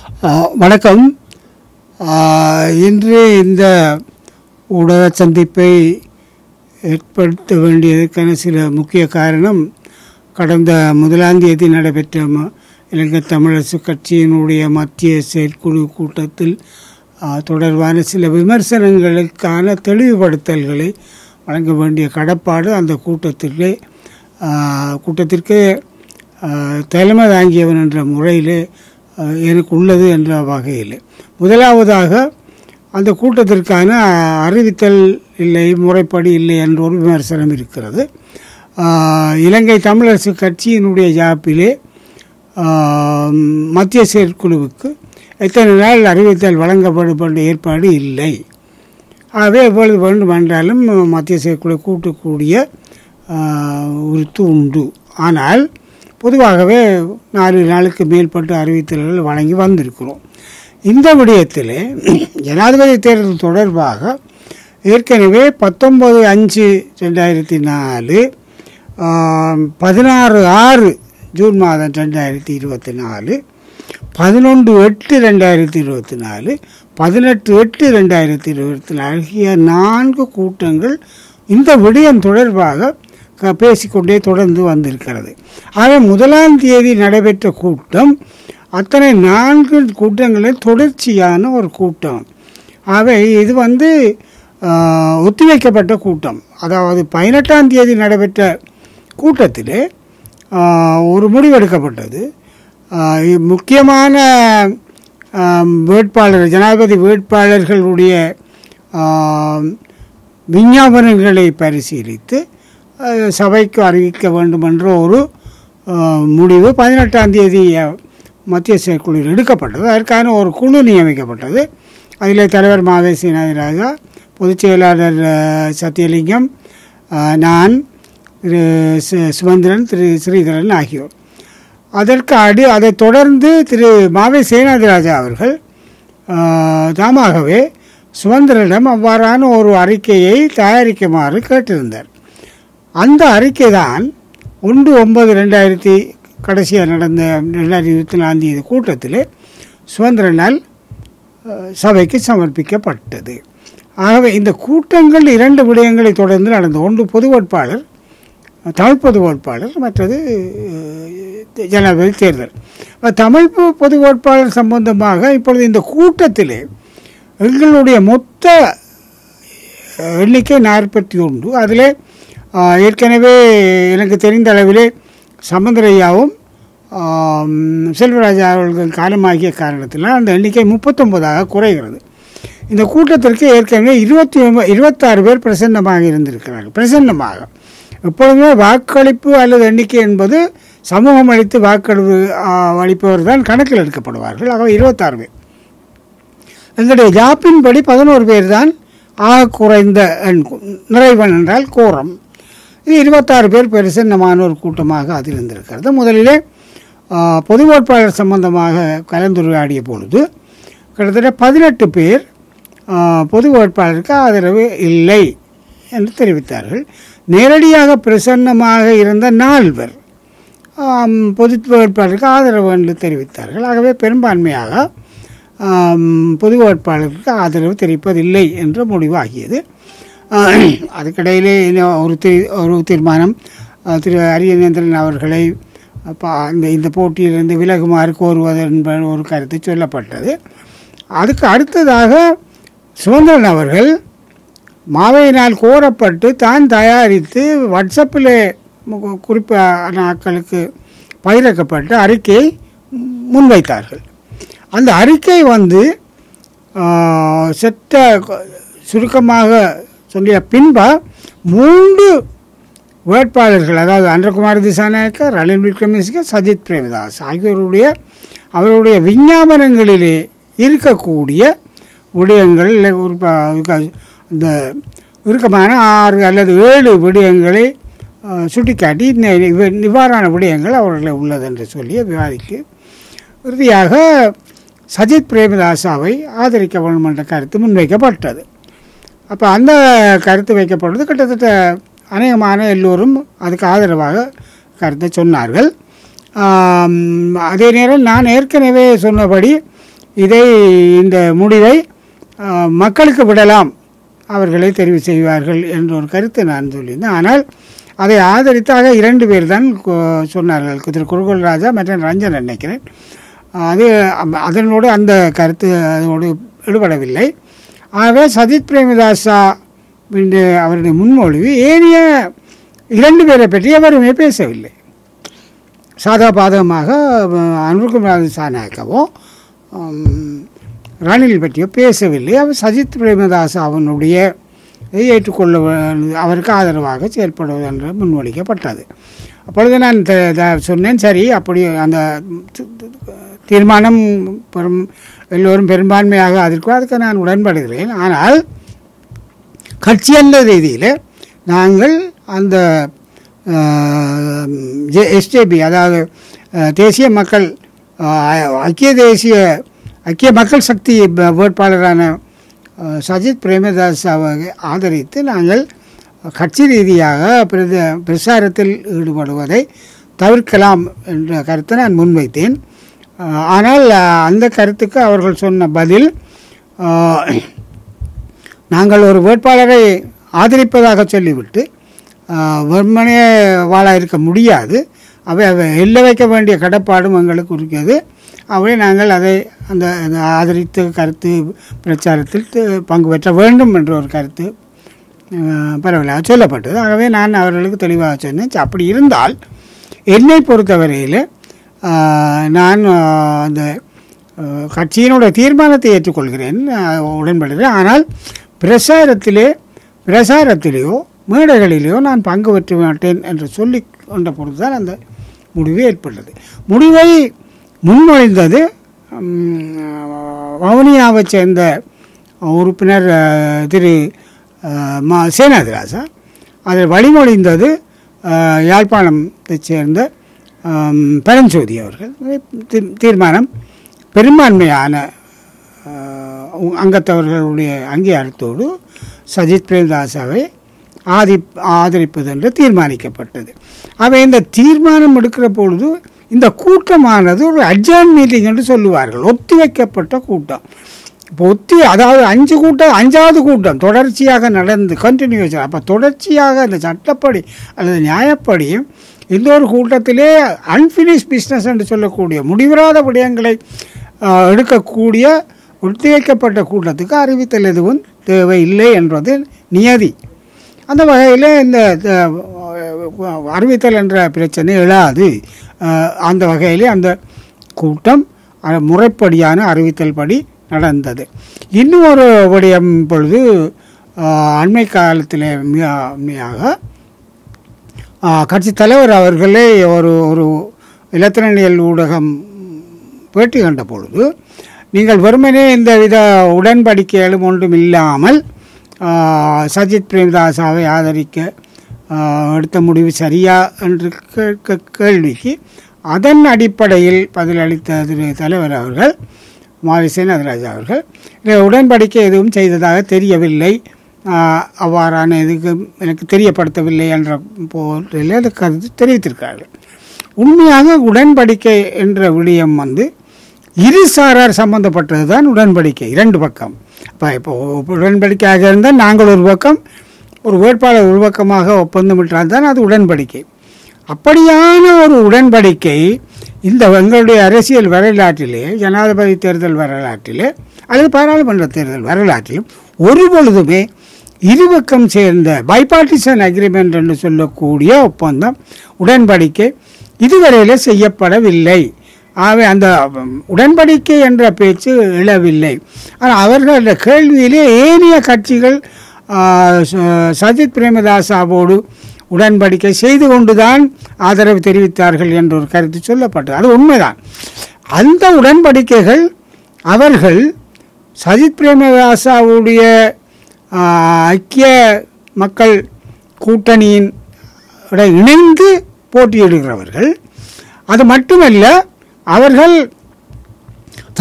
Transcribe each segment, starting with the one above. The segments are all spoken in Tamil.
வணக்கம். இன்று இந்த ஊடக சந்திப்பை ஏற்படுத்த வேண்டியதற்கான சில முக்கிய காரணம், கடந்த 1ஆம் தேதி நடைபெற்ற இலங்கை தமிழரசு கட்சியினுடைய மத்திய செயற்குழு கூட்டத்தில் தொடர்பான சில விமர்சனங்களுக்கான தெளிவுபடுத்தல்களை வழங்க வேண்டிய கடப்பாடு அந்த கூட்டத்திற்கு தலைமை தாங்கியவன் என்ற முறையிலே எனக்கு உள்ளது என்ற வகையில், முதலாவதாக அந்த கூட்டத்திற்கான அறிவித்தல் இல்லை, முறைப்படி இல்லை என்ற ஒரு விமர்சனம் இருக்கிறது. இலங்கை தமிழரசு கட்சியினுடைய ஜாப்பிலே மத்திய செயற்குழுவுக்கு எத்தனை நாள் அறிவித்தல் வழங்கப்படும் ஏற்பாடு இல்லை. ஆகவே எவ்வளவு வேண்டுமென்றாலும் மத்திய செயற்குழு கூட்டக்கூடிய உறுத்து உண்டு. ஆனால் பொதுவாகவே 4 நாளுக்கு மேற்பட்ட அறிவித்தல்கள் வழங்கி வந்திருக்கிறோம். இந்த விடயத்தில் ஜனாதிபதி தேர்தல் தொடர்பாக ஏற்கனவே 19/5/2004, 16/6 ஜூன் மாதம் 2024, 11/8/2024, 18/8/2024 ஆகிய 4 கூட்டங்கள் இந்த விடயம் தொடர்பாக பேசிக்கொண்டே தொடர்ந்து வந்திருக்கிறது. ஆக 1ஆம் தேதி நடைபெற்ற கூட்டம் அத்தனை 4 கூட்டங்களில் தொடர்ச்சியான ஒரு கூட்டம். ஆக இது ஒத்திவைக்கப்பட்ட கூட்டம். அதாவது 18ஆம் தேதி நடைபெற்ற கூட்டத்திலே ஒரு முடிவெடுக்கப்பட்டது. முக்கியமான வேட்பாளர், ஜனாதிபதி வேட்பாளர்களுடைய விஞ்ஞாபனங்களை பரிசீலித்து சபைக்கு அறிவிக்க வேண்டும் என்ற ஒரு முடிவு 18ஆம் தேதி மத்திய செயற்குழுவில் எடுக்கப்பட்டது. அதற்கான ஒரு குழு நியமிக்கப்பட்டது. அதில் தலைவர் மாவே சேனாதிராஜா, பொதுச் செயலாளர் சத்தியலிங்கம், நான், திரு சுமந்திரன், திரு ஸ்ரீதரன் ஆகியோர். அதைத் தொடர்ந்து திரு மாவே சேனாதிராஜா அவர்கள் தாமாகவே சுமந்திரனிடம் அவ்வாறான ஒரு அறிக்கையை தயாரிக்குமாறு கேட்டிருந்தார். அந்த அறிக்கை தான் 1/9/2000 கடைசியாக நடந்த 2024ஆம் தேதி கூட்டத்தில் சுமந்திரனால் சபைக்கு சமர்ப்பிக்கப்பட்டது. ஆகவே இந்த கூட்டங்கள் 2 விடயங்களை தொடர்ந்து நடந்தது. ஒன்று பொது வேட்பாளர், தமிழ் பொது வேட்பாளர், மற்றது ஜனாதிபதி தேர்தல். தமிழ் பொது வேட்பாளர் சம்பந்தமாக இப்பொழுது இந்த கூட்டத்திலே எங்களுடைய மொத்த எண்ணிக்கை 41. அதில் ஏற்கனவே எனக்கு தெரிந்த அளவிலே சம்பந்தரையாவும் செல்வராஜா அவர்கள் காலமாகிய காரணத்தினால் அந்த எண்ணிக்கை 39ஆக குறைகிறது. இந்த கூட்டத்திற்கு ஏற்கனவே 26 பேர் பிரசன்னமாக இருந்திருக்கிறார்கள். பிரசன்னமாக எப்பொழுதுமே வாக்களிப்பு அல்லது எண்ணிக்கை என்பது சமூகம் அளித்து வாக்களிப்பு அளிப்பவர் தான் கணக்கில் எடுக்கப்படுவார்கள். ஆக 26 பேர். எங்களுடைய ஜாப்பின்படி 11 பேர் தான் ஆக குறைந்த நிறைவன் என்றால் கோரம். இது 26 பேர் பிரசன்னமான ஒரு கூட்டமாக அது இருந்திருக்கிறது. முதலிலே பொது வேட்பாளர் சம்பந்தமாக கலந்துரையாடிய பொழுது கிட்டத்தட்ட 18 பேர் பொது வேட்பாளருக்கு ஆதரவு இல்லை என்று தெரிவித்தார்கள். நேரடியாக பிரசன்னமாக இருந்த 4 பேர் பொது வேட்பாளருக்கு ஆதரவு என்று தெரிவித்தார்கள். ஆகவே பெரும்பான்மையாக பொது வேட்பாளருக்கு ஆதரவு தெரிவிப்பதில்லை என்ற முடிவாகியது. அதுக்கிடையிலே ஒரு தீர்மானம் திரு அரியநேந்திரன் அவர்களை இந்த போட்டியிலிருந்து விலகுமாறு கோருவது என்ப ஒரு கருத்து சொல்லப்பட்டது. அதுக்கு அடுத்ததாக சுமந்திரன் அவர்கள் மாவையினால் கோரப்பட்டு தான் தயாரித்து வாட்ஸ்அப்பில் குறிப்பான ஆட்களுக்கு பகிரக்கப்பட்ட அறிக்கையை முன்வைத்தார்கள். அந்த அறிக்கை சுருக்கமாக சொல்லிய பின்பா 3 வேட்பாளர்கள், அதாவது அன்றகுமார் திசாநாயக்க, ரணில் விக்ரமசிங்க, சஜித் பிரேமதாஸ் ஆகியோருடைய அவருடைய விஞ்ஞாபனங்களிலே இருக்கக்கூடிய விடயங்கள் இந்த இறுக்கமான 6 அல்லது 7 விடயங்களை சுட்டிக்காட்டி நிவாரண விடயங்கள் அவர்களை உள்ளது என்று சொல்லி விவாதிக்கு இறுதியாக சஜித் பிரேமதாசாவை ஆதரிக்க வேண்டும் என்ற கருத்து முன்வைக்கப்பட்டது. அப்போ அந்த கருத்து வைக்கப்படுறது கிட்டத்தட்ட அநேகமான எல்லோரும் அதுக்கு ஆதரவாக கருத்தை சொன்னார்கள். அதே நேரம் நான் ஏற்கனவே சொன்னபடி இந்த முடிவை மக்களுக்கு விடலாம், அவர்களை தெரிவு செய்வார்கள் என்ற ஒரு கருத்தை நான் சொல்லியிருந்தேன். ஆனால் அதை ஆதரித்தாக 2 பேர் தான் சொன்னார்கள், திரு குருகோல் ராஜா மற்றும் ரஞ்சன் நினைக்கிறேன். அதனோடு அந்த கருத்து அதோடு ஈடுபடவில்லை. ஆகவே சஜித் பிரேமதாசா அவருடைய முன்மொழிவு ஏனைய 2 பேரை பற்றி எவருமே பேசவில்லை. சாதா பாதகமாக அனுர்குமார் சாநாயக்கவோ ரணில் பற்றியோ பேசவில்லை. அவர் சஜித் பிரேமதாஸ் அவனுடைய ஏற்றுக்கொள்ள அவருக்கு ஆதரவாக செயல்படுவது என்று முன்மொழிக்கப்பட்டது. அப்பொழுது நான் சொன்னேன், சரி அப்படி அந்த தீர்மானம் எல்லோரும் பெரும்பான்மையாக அதுக்கு நான் உடன்படுகிறேன். ஆனால் கட்சி என்ற ரீதியில் நாங்கள் அந்த எஸ்டேபி, அதாவது தேசிய மக்கள் ஐக்கிய மக்கள் சக்தி வேட்பாளரான சஜித் பிரேமதாசாவை ஆதரித்து நாங்கள் கட்சி ரீதியாக பிரச்சாரத்தில் ஈடுபடுவதை தவிர்க்கலாம் என்ற கருத்தை நான் முன்வைத்தேன். ஆனால் அந்த கருத்துக்கு அவர்கள் சொன்ன பதில், நாங்கள் ஒரு வேட்பாளரை ஆதரிப்பதாக சொல்லிவிட்டு வெறுமனே வாழ இருக்க முடியாது, அவை எல்லை வைக்க வேண்டிய கடப்பாடும் எங்களுக்கு இருக்கிறது, அவை நாங்கள் அதை அந்த ஆதரித்து கருத்து பிரச்சாரத்தில் பங்கு பெற்ற வேண்டும் என்ற ஒரு கருத்து பரவலாக சொல்லப்பட்டது. ஆகவே நான் அவர்களுக்கு தெளிவாக சொன்னேன், அப்படி இருந்தால் என்னை பொறுத்தவரையில் நான் அந்த கட்சியினுடைய தீர்மானத்தை ஏற்றுக்கொள்கிறேன், உடன்படுகிறேன். ஆனால் பிரசாரத்திலேயோ மேடைகளிலேயோ நான் பங்கு பெற்ற மாட்டேன் என்று சொல்லி கொண்ட பொழுது தான் அந்த முடிவு ஏற்பட்டது. முடிவை முன்மொழிந்தது வவுனியாவை சேர்ந்த உறுப்பினர் திரு சேனாதிராசா. அதை வழிமொழிந்தது யாழ்ப்பாணத்தைச் சேர்ந்த பரஞ்சோதி அவர்கள். தீர்மானம் பெரும்பான்மையான அங்கத்தவர்களுடைய அங்கீகாரத்தோடு சஜித் பிரேமதாசாவை ஆதரிப்பது என்று தீர்மானிக்கப்பட்டது. அவை இந்த தீர்மானம் எடுக்கிற பொழுது இந்த கூட்டமானது ஒரு அட்ஜர்ன் மீட்டிங் என்று சொல்லுவார்கள், ஒத்தி வைக்கப்பட்ட கூட்டம். இப்போ அதாவது 5வது கூட்டம் தொடர்ச்சியாக நடந்து கண்டினியூஷன். அப்போ தொடர்ச்சியாக அந்த சட்டப்படி அல்லது நியாயப்படியும் இந்த ஒரு கூட்டத்திலே அன்ஃபினிஷ் பிஸ்னஸ் என்று சொல்லக்கூடிய முடிவராத விடயங்களை எடுக்கக்கூடிய ஒத்திவைக்கப்பட்ட கூட்டத்துக்கு அறிவித்தல் எதுவும் தேவையில்லை என்பது நியதி. அந்த வகையில் இந்த அறிவித்தல் என்ற பிரச்சனை எழாது. அந்த வகையிலே அந்த கூட்டம் முறைப்படியான அறிவித்தல் படி நடந்தது. இன்னும் ஒரு விடயம் பொழுது அண்மை காலத்தில் மிக கட்சி தலைவர் அவர்களே ஒரு இலத்திரனியல் ஊடகம் பேட்டி கண்ட பொழுது, நீங்கள் வெறுமனே இந்த வித உடன்படிக்கைகளும் ஒன்றும் இல்லாமல் சஜித் பிரேமதாசாவை ஆதரிக்க எடுத்த முடிவு சரியா என்று கேள்விக்கு அதன் அடிப்படையில் பதிலளித்த திரு தலைவர் அவர்கள் சேனாதிராஜா அவர்கள், உடன்படிக்கை எதுவும் செய்ததாக தெரியவில்லை, அவ்வாறான எதுக்கு எனக்கு தெரியப்படுத்தவில்லை என்ற போதில் அது கருத்து தெரிவித்திருக்கிறார்கள். உண்மையாக உடன்படிக்கை என்ற விடயம் இருசாரார் சம்பந்தப்பட்டது தான் உடன்படிக்கை, 2 பக்கம். இப்போ உடன்படிக்கையாக இருந்தால் நாங்கள் ஒரு பக்கம், ஒரு வேட்பாளர் ஒரு பக்கமாக ஒப்பந்தமிட்டால் தான் அது உடன்படிக்கை. அப்படியான ஒரு உடன்படிக்கை இந்த எங்களுடைய அரசியல் வரலாற்றிலே, ஜனாதிபதி தேர்தல் வரலாற்றிலே அல்லது பாராளுமன்ற தேர்தல் வரலாற்றிலும் ஒரு பொழுதுமே இருபக்கம் சேர்ந்த பைபார்ட்டிசன் அக்ரிமெண்ட் என்று சொல்லக்கூடிய ஒப்பந்தம் உடன்படிக்கை இதுவரையில் செய்யப்படவில்லை. ஆகவே அந்த உடன்படிக்கை என்ற பேச்சு எழவில்லை. ஆனால் அவர்களுடைய கேள்வியிலே ஏனைய கட்சிகள் சஜித் பிரேமதாசாவோடு உடன்படிக்கை செய்து கொண்டுதான் ஆதரவு தெரிவித்தார்கள் என்ற ஒரு கருத்து சொல்லப்பட்டது. அது உண்மைதான். அந்த உடன்படிக்கைகள் அவர்கள் சஜித் பிரேமதாசாவுடைய ஐக்கிய மக்கள் கூட்டணியின் இணைந்து போட்டியிடுகிறவர்கள். அது மட்டுமல்ல, அவர்கள்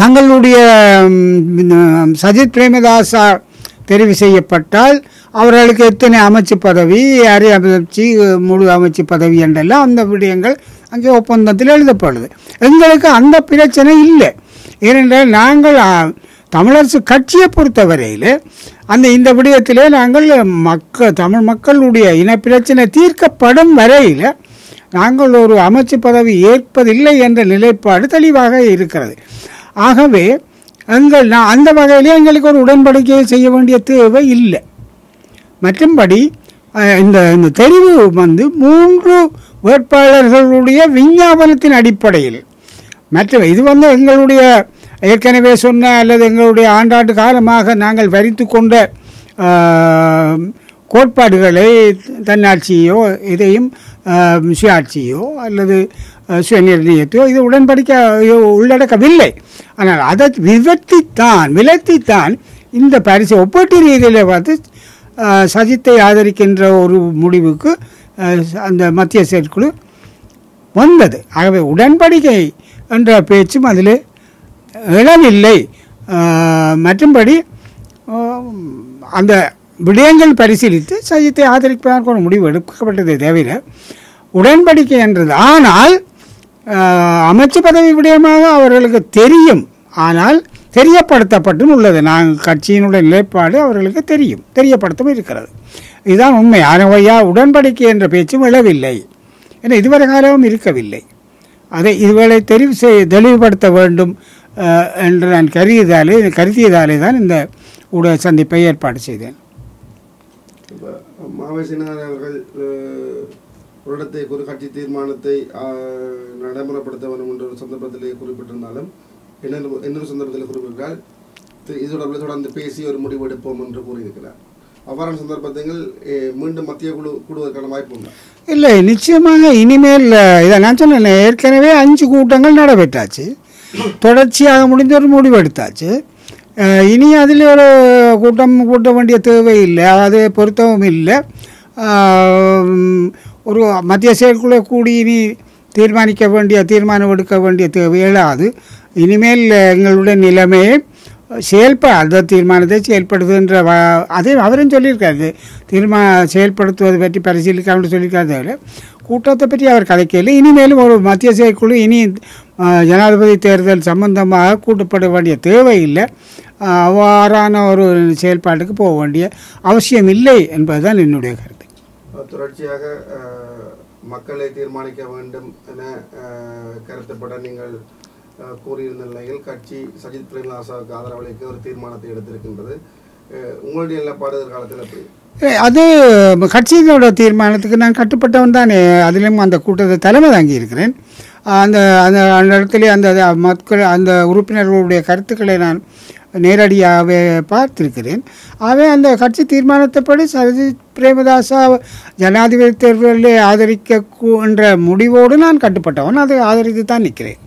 தங்களுடைய சஜித் பிரேமதாசா தெரிவு செய்யப்பட்டால் அவர்களுக்கு எத்தனை அமைச்சு பதவி, அரை அமைச்சு, முழு அமைச்சு பதவி என்றெல்லாம் அந்த விடயங்கள் அங்கே ஒப்பந்தத்தில் எழுதப்படுது. எங்களுக்கு அந்த பிரச்சனை இல்லை. ஏனென்றால் நாங்கள் தமிழரசு கட்சியை பொறுத்தவரையில் இந்த விடயத்திலே நாங்கள் தமிழ் மக்களுடைய இனப்பிரச்சனை தீர்க்கப்படும் வரையில் நாங்கள் ஒரு அமைச்சு பதவி ஏற்பதில்லை என்ற நிலைப்பாடு தெளிவாக இருக்கிறது. ஆகவே அந்த வகையிலே எங்களுக்கு ஒரு உடன்படிக்கையை செய்ய வேண்டிய தேவை இல்லை. மற்றும்படி இந்த தெரிவு 3 வேட்பாளர்களுடைய விஞ்ஞாபனத்தின் அடிப்படையில் இது எங்களுடைய ஏற்கனவே சொன்ன அல்லது எங்களுடைய ஆண்டாண்டு காலமாக நாங்கள் வரித்து கொண்ட கோட்பாடுகளை தன்னாட்சியோ இதையும் சுயாட்சியோ அல்லது சுயநிர்ணயத்தையோ இது உடன்படிக்கையோ உள்ளடக்கவில்லை. ஆனால் அதை விலத்தித்தான் இந்த பரிசு ஒப்பீட்டு ரீதியில் பார்த்து சஜித்தை ஆதரிக்கின்ற ஒரு முடிவுக்கு அந்த மத்திய செயற்குழு வந்தது. ஆகவே உடன்படிக்கை என்ற பேச்சும் அதில் எழவில்லை. மற்றும்படி அந்த விடயங்கள் பரிசீலித்து சஜித்தை ஆதரிப்பதற்கு ஒரு முடிவு எடுக்கப்பட்டதை தவிர உடன்படிக்கை என்றது. ஆனால் அமைச்சு பதவி விடயமாக அவர்களுக்கு தெரியும், ஆனால் தெரியப்படுத்தப்பட்டும் உள்ளது. நாங்கள் கட்சியினுடைய நிலைப்பாடு அவர்களுக்கு தெரியப்படுத்தவும் இருக்கிறது. இதுதான் உண்மை. ஆனவையா உடன்படிக்கை என்ற பேச்சும் எழவில்லை, ஏன்னா இதுவரை காலமும் இருக்கவில்லை. அதை இதுவேளை தெளிவுபடுத்த வேண்டும் என்று நான் கருதியதாலே தான் இந்த ஊடக சந்திப்பை ஏற்பாடு செய்தேன். மாவசினார் அவர்கள் ஒரு இடத்தை ஒரு கட்சி தீர்மானத்தை நடைமுறைப்படுத்த வேண்டும் என்ற ஒரு சந்தர்ப்பத்திலே குறிப்பிட்டிருந்தாலும் இன்னொரு சந்தர்ப்பத்தில் குறிப்பிட்டால் இதோட தொடர்ந்து பேசி ஒரு முடிவு எடுப்போம் என்று கூறியிருக்கிறார். அவ்வாறான சந்தர்ப்பங்கள் மீண்டும் மத்திய குழு கூடுவதற்கான வாய்ப்பு உண்டு? இல்லை, நிச்சயமாக இனிமேல் இதை நான் சொன்னேன். ஏற்கனவே 5 கூட்டங்கள் நடைபெற்றாச்சு, தொடர்ச்சியாக முடிஞ்ச ஒரு முடிவு எடுத்தாச்சு. இனி அதில் ஒரு கூட்ட வேண்டிய தேவை இல்லை, அது பொருத்தமும் இல்லை. ஒரு மத்திய செயற்குழு கூடி இனி தீர்மானம் எடுக்க வேண்டிய தேவை எழாது. இனிமேல் எங்களுடைய நிலைமையை அந்த தீர்மானத்தை செயல்படுத்துகின்ற அதே அவரும் சொல்லியிருக்காரு. செயல்படுத்துவதை பற்றி பரிசீலிக்காமல் சொல்லியிருக்காரு. கூட்டத்தை பற்றி அவர் கதைக்கல. இனிமேலும் ஒரு மத்திய செயற்குழு இனி ஜனாதிபதி தேர்தல் சம்பந்தமாக கூட்டப்பட வேண்டிய தேவை இல்லை. அவ்வாறான ஒரு செயல்பாட்டுக்கு போக வேண்டிய அவசியம் இல்லை என்பதுதான் என்னுடைய கருத்து. தொடர்ச்சியாக மக்களை தீர்மானிக்க வேண்டும் என கருத்துப்பட நீங்கள் கூறியிருந்த நிலையில் கட்சி சஜித் பிரேமதாசாவுக்கு ஆதரவளிக்க ஒரு தீர்மானத்தை எடுத்திருக்கின்றது. உங்களுடைய நிலைப்பாடு காலத்தில் எப்படி? அது கட்சியினோட தீர்மானத்துக்கு நான் கட்டுப்பட்டவன் தானே. அதிலும் அந்த கூட்டத்தை தலைமை தாங்கி இருக்கிறேன். அந்த இடத்துல அந்த உறுப்பினர்களுடைய கருத்துக்களை நான் நேரடியாகவே பார்த்திருக்கிறேன். ஆகவே அந்த கட்சி தீர்மானத்தைப்படி சஜித் பிரேமதாசா ஜனாதிபதி தேர்தலில் ஆதரிக்க என்ற முடிவோடு நான் கட்டுப்பட்டவன். அதை ஆதரித்து தான் நிற்கிறேன்.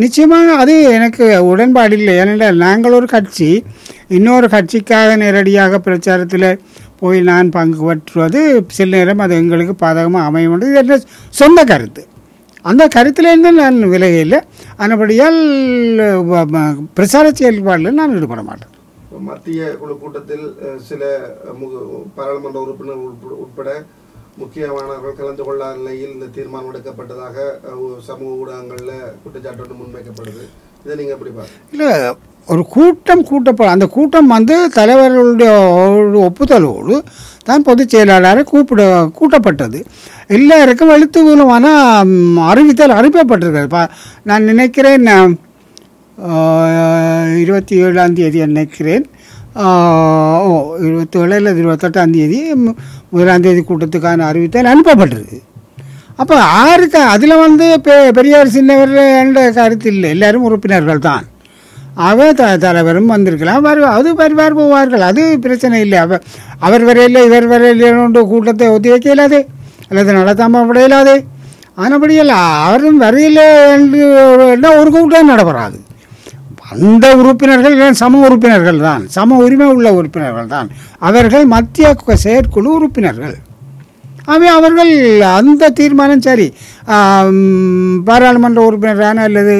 நிச்சயமாக அது எனக்கு உடன்பாடு இல்லை. ஏனென்றால் நாங்கள் ஒரு கட்சி இன்னொரு கட்சிக்காக நேரடியாக பிரச்சாரத்தில் போய் நான் பங்கு பற்றுவது சில நேரம் அது எங்களுக்கு பாதகமாக அமையும். இது என்ன சொந்த கருத்து. அந்த கருத்திலேருந்து நான் விலகையில் ஆனபடியால் பிரச்சார செயல்பாடில் நான் ஈடுபட மாட்டேன். மத்திய குழு கூட்டத்தில் சில பாராளுமன்ற உறுப்பினர்கள் உட்பட முக்கியமானவர்கள் கலந்து கொள்ளாத நிலையில் இந்த தீர்மானம் எடுக்கப்பட்டதாக சமூக ஊடகங்களில் குற்றச்சாட்டு முன்வைக்கப்படுது. இதை நீங்கள் எப்படி பாருங்க? இல்லை, ஒரு கூட்டம் அந்த கூட்டம் தலைவர்களுடைய ஒப்புதலோடு தான் பொதுச் செயலாளரை கூட்டப்பட்டது. எல்லாருக்கும் எழுத்து மூலமான அறிவித்தல் அனுப்பப்பட்டிருக்கிறது. நான் நினைக்கிறேன் 27ஆம் தேதி நினைக்கிறேன், 27 இல்லை 28ஆம் தேதி 1ஆம் தேதி கூட்டத்துக்கான அறிவித்தல் அனுப்பப்பட்டிருக்கு. அப்போ யாருக்கு அதில் பெரியவர் சின்னவர் என்ற கருத்து இல்லை, எல்லாரும் உறுப்பினர்கள் தான். தலைவரும் வந்திருக்கலாம், அது வருவார் போவார்கள், அது பிரச்சனை இல்லை. அவர் வரையில் இவர் வரையில் கூட்டத்தை ஒத்தி வைக்க இயலாதே அல்லது நடத்தாமல் விட இயலாதே. ஆனபடியில் அவரும் வரையில் ஒரு கூட்டம் நடைபெறாது. அந்த உறுப்பினர்கள் சம உறுப்பினர்கள் தான், சம உரிமை உள்ள உறுப்பினர்கள் தான். அவர்கள் மத்திய செயற்குழு உறுப்பினர்கள். அவர்கள் அந்த தீர்மானம் சரி, பாராளுமன்ற உறுப்பினர் தானே அல்லது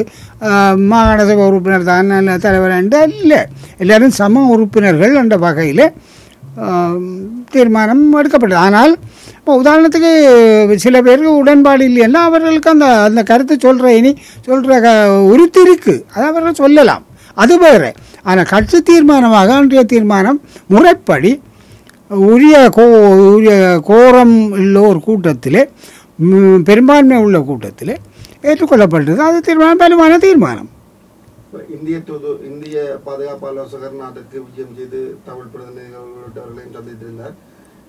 மாகாண சபை உறுப்பினர் தானே தலைவர் இல்லை, எல்லோரும் சம உறுப்பினர்கள் என்ற வகையில் தீர்மானம் எடுக்கப்பட்டது. ஆனால் இப்போ உதாரணத்துக்கு சில பேருக்கு உடன்பாடு இல்லைன்னா அவர்களுக்கு அந்த கருத்தை சொல்கிற உறுதி இருக்குது, அதை அவர்கள் சொல்லலாம், அது வேறு. ஆனால் கட்சி தீர்மானமாக அன்றைய தீர்மானம் முறைப்படி உரிய கோரம் உள்ள ஒரு கூட்டத்தில், பெரும்பான்மை உள்ள கூட்டத்தில் ஏற்றுக்கொள்ளப்பட்டது. அது தீர்மானம் வலுவான தீர்மானம். இந்திய பாதுகாப்பு ஆலோசகர் நாட்டுக்கு விஜயம் செய்து தமிழ் பிரதிநிதிகள் உள்ளிட்டவர்களையும் சந்தித்திருந்தார்.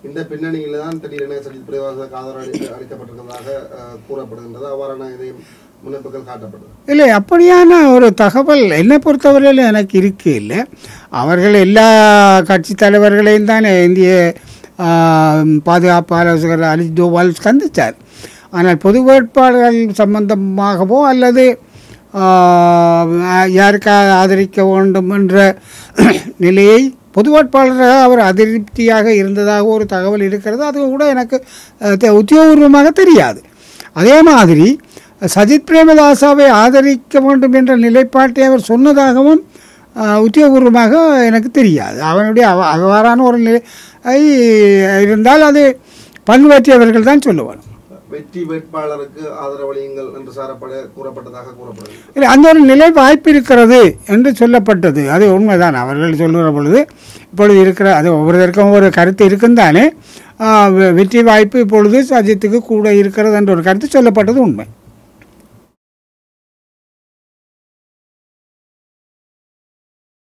இந்த பின்னணியில் தான் திடீரென சஜித் பிரேமதாசவுக்கு ஆதரவு அளிக்கப்பட்டிருக்கிறதாக கூறப்படுகின்றது. அவ்வாறான இதையும் முன்னெடுப்புகள் காட்டப்பட்டது இல்லை. அப்படியான ஒரு தகவல் என்னை பொறுத்தவரையில் எனக்கு இருக்கு இல்லை. அவர்கள் எல்லா கட்சி தலைவர்களையும் தான் இந்திய பாதுகாப்பு ஆலோசகர் அஜித் தோவால் சந்தித்தார். ஆனால் பொது வேட்பாளர்கள் சம்பந்தமாகவோ அல்லது யாருக்காக ஆதரிக்க வேண்டும் என்ற நிலையை பொது வேட்பாளராக அவர் அதிருப்தியாக இருந்ததாக ஒரு தகவல் இருக்கிறது. அது கூட எனக்கு உத்தியோகபூர்வமாக தெரியாது. அதே மாதிரி சஜித் பிரேமதாசாவை ஆதரிக்க வேண்டும் என்ற நிலைப்பாட்டை அவர் சொன்னதாகவும் உத்தியோகபூர்வமாக எனக்கு தெரியாது. அவனுடைய அவ்வாறான ஒரு நிலை இருந்தால் அது பங்கு பற்றியவர்கள் தான் சொல்லுவார். வெற்றி வேட்பாளருக்கு ஆதரவளியுங்கள் என்று கூறப்பட்டதாக கூறப்படுது. இல்லை, அந்த ஒரு நிலை வாய்ப்பு இருக்கிறது என்று சொல்லப்பட்டது. அது உண்மைதான். அவர்கள் சொல்லுகிற பொழுது இப்பொழுது இருக்கிற அது ஒவ்வொருத்தருக்கும் ஒரு கருத்து இருக்குந்தானே. வெற்றி வாய்ப்பு இப்பொழுது சஜித்துக்கு கூட இருக்கிறது என்ற ஒரு கருத்து சொல்லப்பட்டது உண்மை.